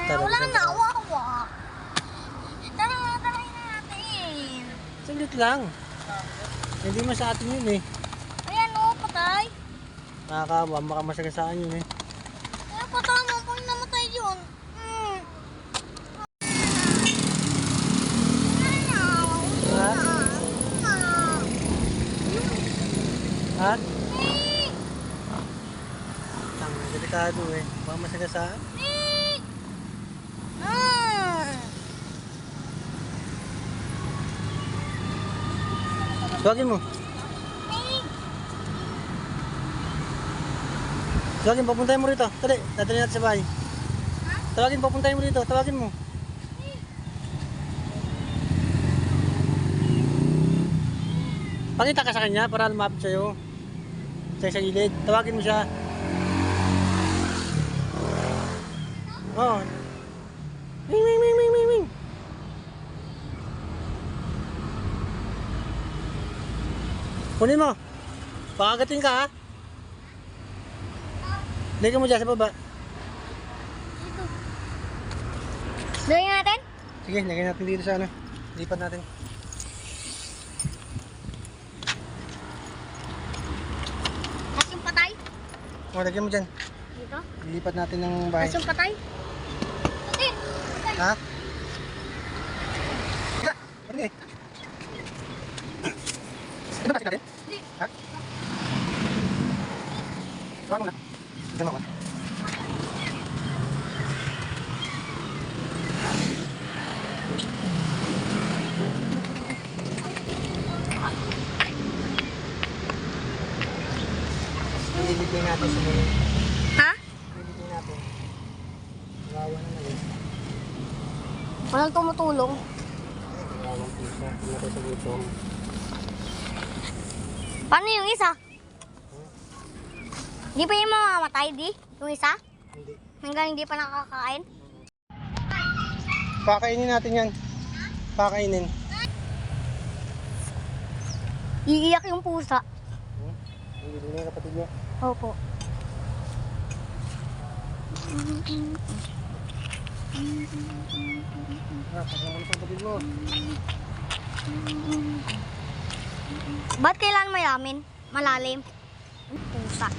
Wala na, wawa. Tara na natin. Saglit lang. Hindi mo sa atin yun eh. Ayan o, patay. Nakakawa, baka masagasaan yun eh. Ayan, patay mo. Pag namatay yun. Ha? Ang delikado eh. Baka masagasaan. Tawagin mo. Tawagin, papuntahin mo rito. Dali, dadali natin sa bahay. Tawagin, papuntahin mo rito. Tawagin mo. Pakita ka sa kanya para lumapit sa'yo. Sa gilid. Tawagin mo siya. Oh. Ming, ming, ming, ming, ming, ming. Kunin mo. Pakagating ka ha. Lagyan mo dyan sa baba. Lagyan natin? Sige, lagyan natin dito sa ano. Lipat natin. Tapos yung patay? O, lagyan mo dyan. Dito? Lipat natin ng bahay. Tapos yung patay? Patay. Ha? Hindi. Ito ba natin? Ha? Tawag mo na. Ito mo ko. Ililibing natin sa mga. Ha? Ililibing natin. Gawa na naman. Walang tumutulong. Gawang pisa. Natin sa gutom. Paano yung isa? Di pa yung mamamatay, di? Yung isa? Hindi. Hanggang hindi pa nakakakain? Pakainin natin yan. Pakainin. Iiyak yung pusa. Hindi din yung kapatid niya. Opo. Pagkaman mo sa kapatid mo. Ba't kailangan mayamin? Malalim? Pusa.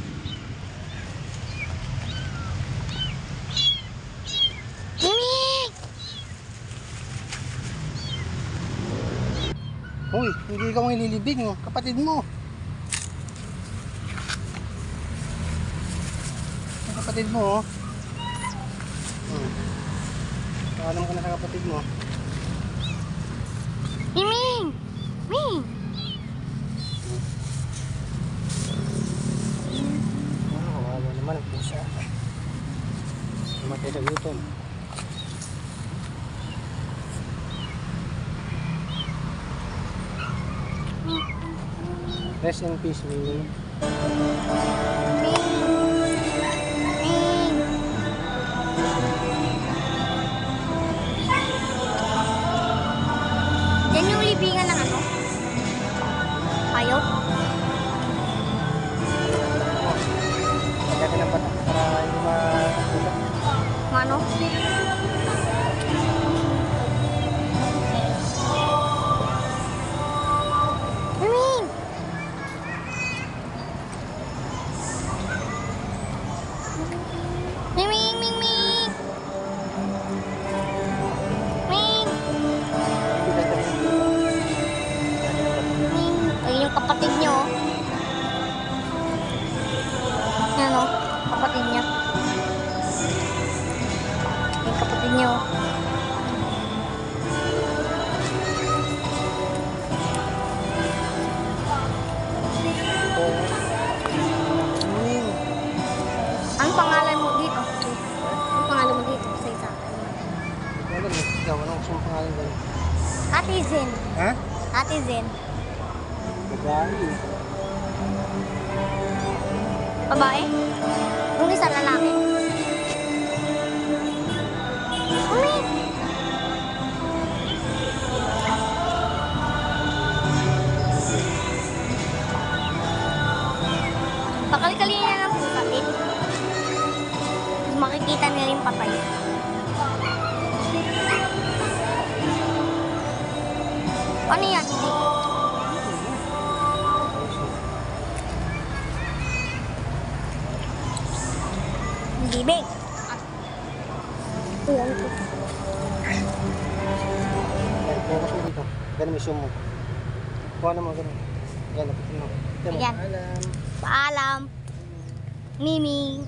Mimi! Uy, hindi ikaw ang ililibing, oh. Kapatid mo. Ang kapatid mo, oh. Paalam ka na sa kapatid mo. Mimi! Mimi! Kawawa naman ang pusa. Namatay sa gutom. Rest in peace, Mimi. Yan yung libingan ng ano? Hayop? Lagyan ka ng batak para hindi ma-tulog. Mano? Miming! Miming! Miming! Miming! Ayun yung kapatid niyo. Yan o, kapatid niya. Yung kapatid niyo. Mimi. Anong pangalan mo dito? Anong pangalan mo dito sa isa? Wala mo. Ikaw, anong gusto mong pangalan ba? Ate Zen. Ha? Ate Zen. Babae. Babae? Yung isa lalaki. Umi! Pakalikalin niya ng pusatin. Makikita nila yung patay. Ano yan? Bibig. Ayan ko. Yan, focus mo dito. Ganun mo zoom mo. Kuha na mo, ganun. Yan, lapitin mo. Yan mo. Ayan. Alam. Paalam. Mimi.